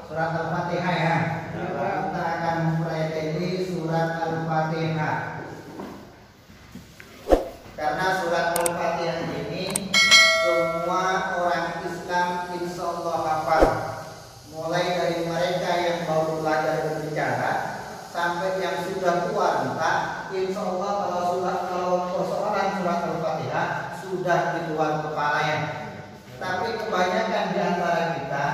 surat Al-Fatihah ya. Kita akan mempelajari surat Al-Fatihah. Karena surat Al-Fatihah ini semua orang Islam insya Allah hafal. Mulai dari mereka yang baru belajar berbicara sampai yang sudah tua renta, insya Allah kalau persoalan surat Al-Fatihah sudah di luar kepalanya. Tapi kebanyakan di antara kita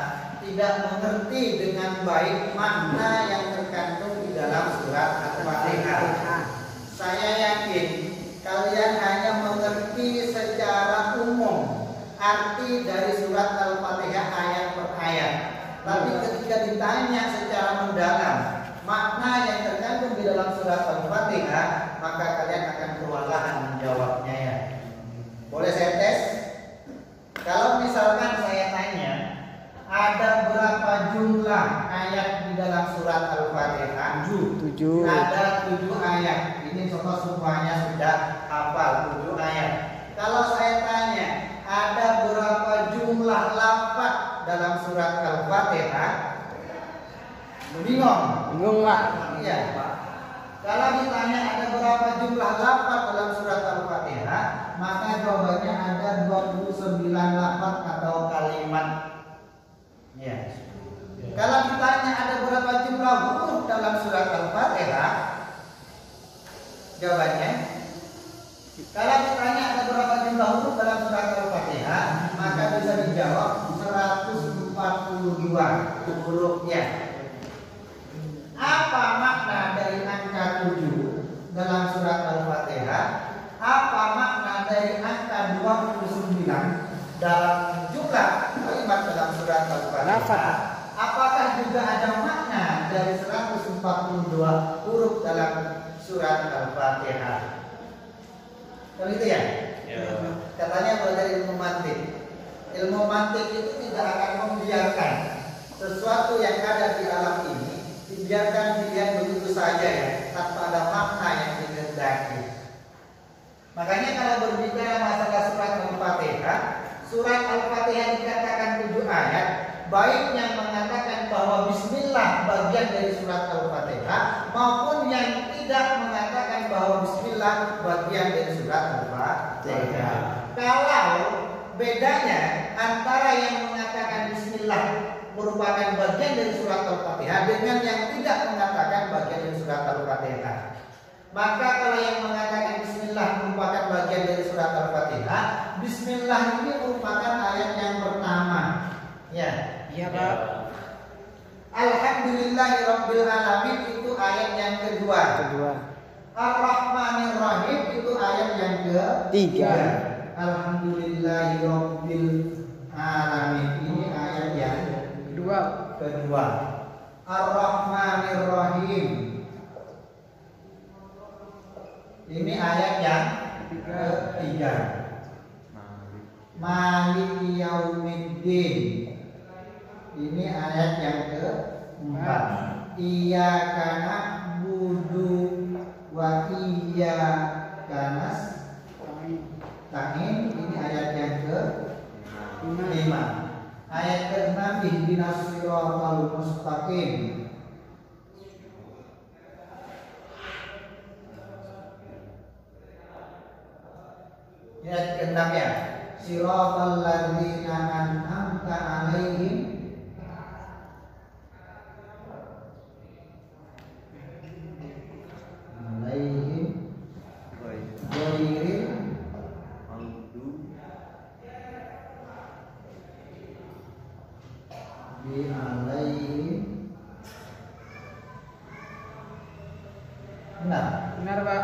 tidak mengerti dengan baik makna yang terkandung di dalam surat Al-Fatihah. Saya yakin kalian hanya mengerti secara umum arti dari surat Al-Fatihah ayat per ayat. Tapi ketika ditanya secara mendalam makna yang terkandung di dalam surat Al-Fatihah, maka kalian akan kewalahan menjawabnya ya. Boleh saya tes? Kalau misalkan saya tanya, ada berapa jumlah ayat di dalam surat Al-Fatihah? 7. Ada 7 ayat. Ini contoh semuanya sudah hafal 7 ayat. Kalau saya tanya, ada berapa jumlah lafaz dalam surat Al-Fatihah? Bingung? Bingung Pak. Iya Pak. Kalau ditanya ada berapa jumlah lafaz dalam surat Al-Fatihah, maka jawabannya ada 29 lafaz atau kalimat. Ya. Kalau ditanya ada berapa jumlah huruf dalam surat Al-Fatihah, jawabannya, kalau ditanya ada berapa jumlah huruf dalam surat Al-Fatihah, maka bisa dijawab 142 hurufnya. Apa makna dari angka 7 dalam surat Al-Fatihah? Apa makna dari angka 29 dalam jumlah kalimat dalam surat Al-Fatihah? Apakah juga ada makna dari 142 huruf dalam surat Al-Fatihah? Kalau itu ya? Katanya belajar ilmu mantik. Ilmu mantik itu tidak akan membiarkan sesuatu yang ada di alam ini dibiarkan dilihat begitu saja ya, tanpa ada makna yang dikehendaki. Makanya kalau berbicara masalah surat Al-Fatihah, surat Al-Fatihah dikatakan 7 ayat, baik yang mengatakan bahwa Bismillah bagian dari surat Al-Fatihah, maupun yang tidak mengatakan bahwa Bismillah bagian dari surat Al-Fatihah. Kalau bedanya antara yang mengatakan Bismillah merupakan bagian dari surat Al-Fatihah dengan yang tidak mengatakan bagian dari surat Al-Fatihah, maka kalau yang mengatakan Bismillah merupakan bagian dari surat Al-Fatihah, Bismillah ini merupakan ayat yang pertama. Ya, iya Pak. Alhamdulillahirabbil alamin itu ayat yang kedua. Ar-Rahmanir-Rahim itu ayat yang ketiga. Alhamdulillahirabbil alamin ini ayat yang kedua. Ar-Rahmanir-Rahim ini ayat yang ketiga. Maliki Yaumiddin ini ayat yang keempat. Iyyaka na'budu wa iyyaka nasta'in ini ayat yang kelima. Ayat ke-6 ihdinas siratal mustaqim. Ayat ke-6 ya. Siratal ladzina an'amta 'alaihim ghairil Benar Pak.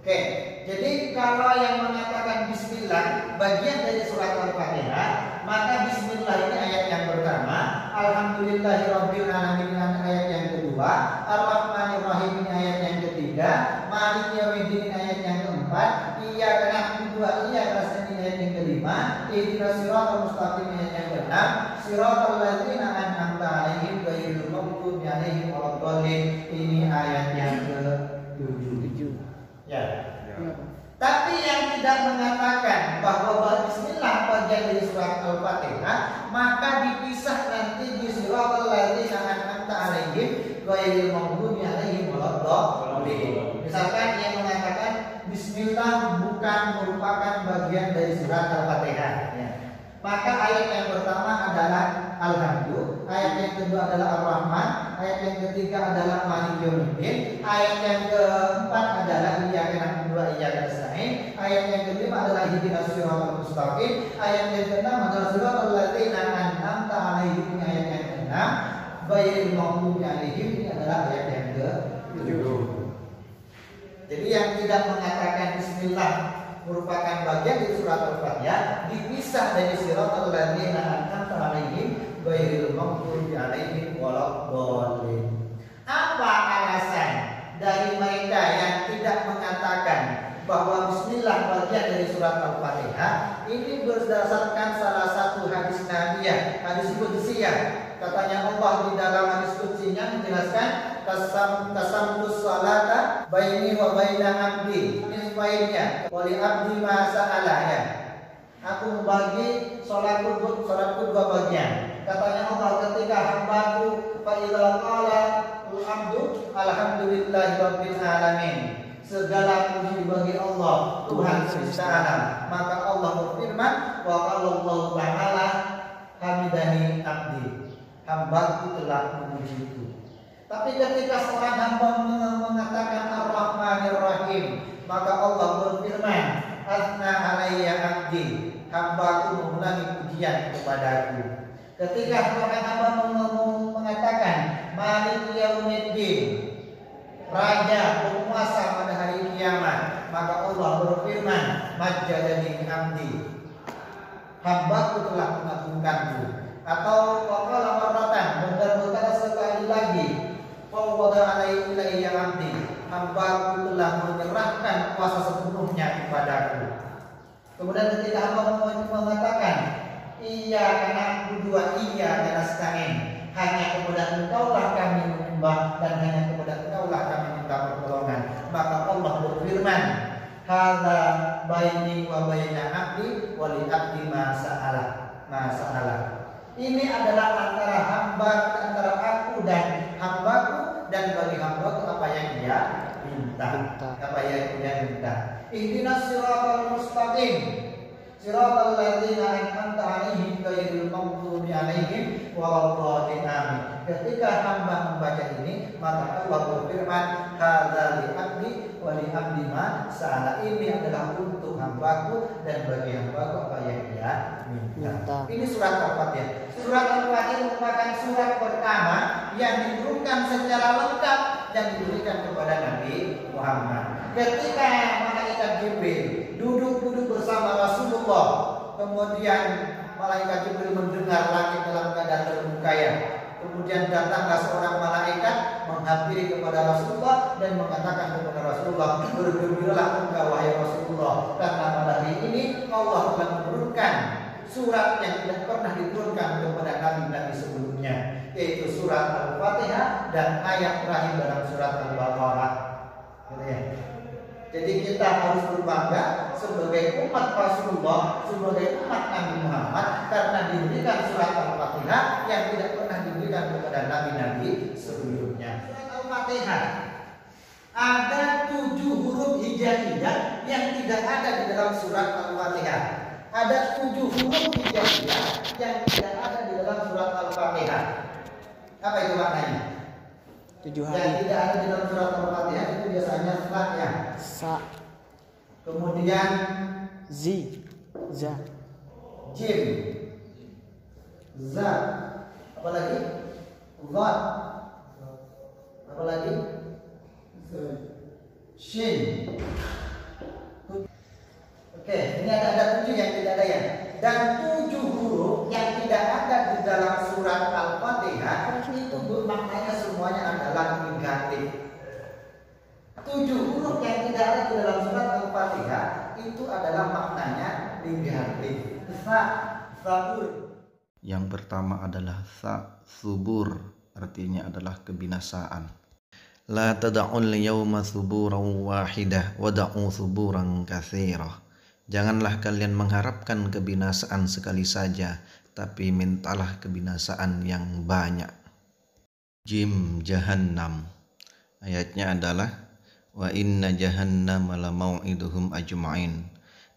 Oke, jadi kalau yang mengatakan Bismillah bagian dari surat Al-Fatihah, maka Bismillah ini ayat yang pertama, Alhamdulillahirabbil alamin ayat yang kedua, Ar-Rahmanir-Rahim ini ayat yang ketiga, Maliki Yaumiddin ayat yang keempat, Iyyaka na'budu wa iyyaka nasta'in ayat yang kelima, Ihdinas siratal mustaqim ayat yang keenam, Siratal ladzina an'amta 'alaihim ghairil maghdubi 'alaihim waladdallin ini ayat yang ke-7. Ya. Tapi yang tidak mengatakan bahwa Bismillah bagian dari surat Al-Fatihah, maka dipisah nanti di siratal ladzina an'amta 'alaihim ghairil maghdubi 'alaihim waladdallin. Misalkan yang mengatakan bismillah bukan merupakan bagian dari surat Al-Fatihah, ya. Maka ayat yang pertama adalah Alhamdulillah, ayat yang kedua adalah Ar-Rahman, ayat yang ketiga adalah Maliki Yaumiddin, ayat yang keempat adalah Iyyaka na'budu wa iyyaka nasta'in, ayat yang kelima adalah Ihdinas siratal mustaqim, ayat yang keenam adalah siratal ladzina an'amta 'alaihim, ayat yang keenam, ghairil maghdubi 'alaihim, ini adalah ayat yang ke-7. Jadi yang tidak mengatakan bismillah merupakan bagian dari surat Al-Fatihah dipisah dari siratal ladzina an'amta 'alaihim ghairil maghdubi 'alaihim waladdallin. Apa alasan dari mereka yang tidak mengatakan bahwa bismillah bagian dari surat Al-Fatihah? Ini berdasarkan salah satu hadis Nabiyah, hadis qudsiyah. Katanya Allah di dalam hadis qudsiyah menjelaskan tasamtus salata baini wa baina abdi. Ini poinnya. Wali abdi ma sa'ala, ya. Aku membagi salatku dua bagian. Katanya Allah ketika hambaku fa idza qala al-hamdu alhamdulillahi rabbil alamin. Segala puji bagi Allah Tuhan semesta alam. Maka Allah berfirman, wa qala Allah ta'ala hamidani abdi. Hambaku telah memujiku. Tapi ketika seorang hamba mengatakan Ar-Rahmanir Rahim, maka Allah berfirman, asna alayya abdi. Hambaku mengulangi pujian kepadaku. Ketika seorang hamba mengatakan Maliki Yaumiddin, Raja penguasa pada hari kiamat, maka Allah berfirman, majjadani abdi. Hambaku telah mengagungkanku. Atau waqala marratan, berkata sekali lagi, fawwada alaihi ilayya abdi. Hambaku telah menyerahkan kuasa sepenuhnya kepadaku. Kemudian ketika hamba mengatakan iyyaka na'budu wa iyyaka nasta'in, hanya kepada Engkaulah kami menyembah dan hanya kepada Engkaulah kami minta pertolongan, maka Allah berfirman, hadza baini wa baina abdi wa li abdi ma sa'ala. Ini adalah antara aku dan hambaku, dan bagi hambaku apa yang dia minta. Apa yang dia minta. Ihdinas siratal mustaqim, siratal ladzina an'amta 'alaihim ghairil maghdubi 'alaihim waladdallin. Ketika hamba membaca ini, maka Allah berfirman, hadza li abdi wa li abdi ma sa'ala. Ini adalah untuk hambaku dan bagi hambaku apa yang dia minta. Ini surat Al-Fatihah. Surat Al-Fatihah merupakan surat pertama yang diturunkan secara lengkap yang diberikan kepada Nabi Muhammad. Ketika malaikat Jibril duduk bersama Rasulullah, kemudian malaikat Jibril mendengar langit dalam keadaan terbungkaya. Kemudian datanglah seorang malaikat menghampiri kepada Rasulullah dan mengatakan kepada Rasulullah, bergembiralah engkau wahai Rasulullah, karena pada hari ini Allah telah menurunkan surat yang tidak pernah diturunkan kepada nabi-nabi sebelumnya, yaitu surat Al-Fatihah dan ayat terakhir dalam surat Al-Baqarah. Jadi kita harus berbangga sebagai umat Rasulullah, sebagai umat Nabi Muhammad, karena diberikan surat Al-Fatihah yang tidak pernah diberikan kepada nabi-nabi sebelumnya. Surat Al-Fatihah ada 7 huruf hijaiyah yang tidak ada di dalam surat Al-Fatihah. Ada 7 huruf hijaiyah yang tidak ada di dalam surat Al-Fatihah. Apa itu maknanya? 7 hari. Yang tidak ada di dalam surat Al-Fatihah itu biasanya selat ya. Sa. Kemudian Zi. Za. Jim. Za. Apa lagi? Zat. Apa lagi? Shin. Oke, ini ada 7 yang tidak ada ya. Dan 7 huruf yang tidak ada di dalam surat Al-Fatihah itu maknanya semuanya adalah negatif. 7 huruf yang tidak ada di dalam surat Al-Fatihah itu adalah maknanya negatif. Sabur. Yang pertama adalah subur, artinya adalah kebinasaan. La tada'ul yawma suburan wahidah wada'u suburan katsira. Janganlah kalian mengharapkan kebinasaan sekali saja, tapi mintalah kebinasaan yang banyak. Jim Jahannam. Ayatnya adalah wa inna jahannama la mau'iduhum ajma'in.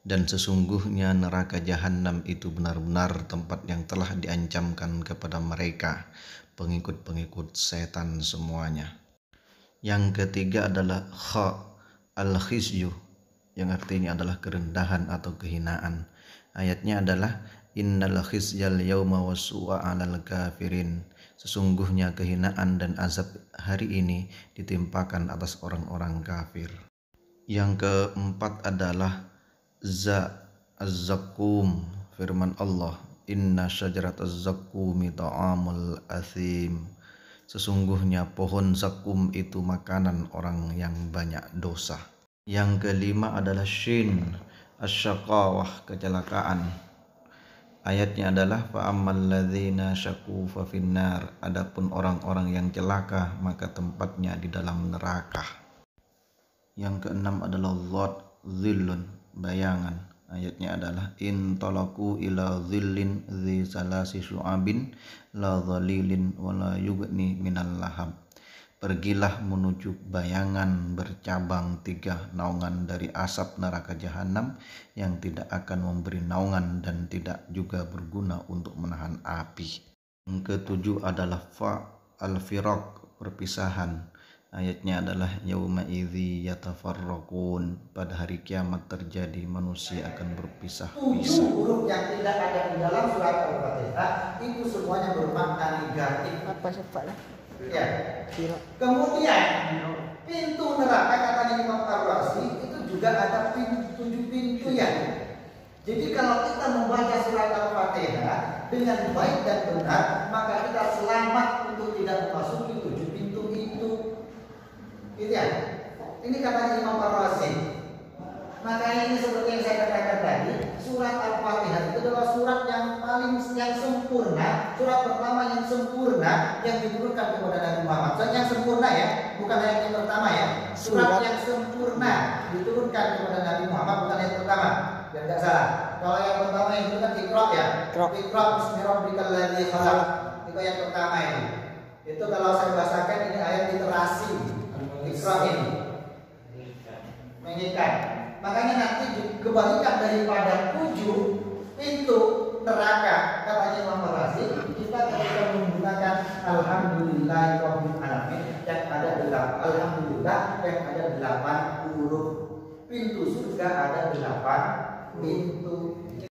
Dan sesungguhnya neraka Jahannam itu benar-benar tempat yang telah diancamkan kepada mereka, pengikut-pengikut setan semuanya. Yang ketiga adalah al-khizyu, yang artinya adalah kerendahan atau kehinaan. Ayatnya adalah innal khizyal yawma wasu'a 'alal kafirin. Sesungguhnya kehinaan dan azab hari ini ditimpakan atas orang-orang kafir. Yang keempat adalah az-zakum, firman Allah, inna syajarataz zakumi ta'amul athim. Sesungguhnya pohon zakum itu makanan orang yang banyak dosa. Yang kelima adalah shin, asyaqawah, kecelakaan. Ayatnya adalah fa'ammal ladzina syaqu fa finnar. Adapun orang-orang yang celaka maka tempatnya di dalam neraka. Yang keenam adalah zillun, bayangan. Ayatnya adalah in talaku ila zillin dzi salasi syu'abin la dhalilin wa la yughni minal lahab. Pergilah menuju bayangan bercabang 3 naungan dari asap neraka Jahannam yang tidak akan memberi naungan dan tidak juga berguna untuk menahan api. Yang ketujuh adalah al-firaq, perpisahan. Ayatnya adalah yauma idzi yatafarraqun. Pada hari kiamat terjadi manusia akan berpisah-pisah. 7 huruf yang tidak ada di dalam surat Al-Fatihah itu semuanya bermakna negatif. Apa cepatlah? Ya. Kira. Kemudian pintu neraka katanya Imam Ar-Razi itu juga ada 7 pintu ya. Jadi kalau kita membaca surat Al-Fatihah dengan baik dan benar, maka kita selamat untuk tidak memasuki 7 pintu itu. Gitu ya. Ini katanya Imam Ar-Razi. Makanya ini seperti yang saya katakan tadi, surat Al-Fatihah itu adalah surat yang paling sempurna, surat pertama yang sempurna yang diturunkan kepada Nabi Muhammad. Surat yang sempurna ya, bukan ayat yang pertama ya. Surat yang sempurna diturunkan kepada Nabi Muhammad, bukan ayat pertama. Biar tidak salah. Kalau yang pertama yang itu kan Iqra ya. Iqra bismi rabbikal ladzi khalaq. Itu ayat pertama ini. Itu kalau saya bahasakan ini ayat literasi. Iqra ini mengikat. Makanya nanti kebalikan daripada 7 pintu neraka katanya Imam Ar-Razi, kita ketika menggunakan alhamdulillahirabbil alamin yang ada 8, alhamdulillah yang ada 8 huruf. Pintu surga ada 8 pintu.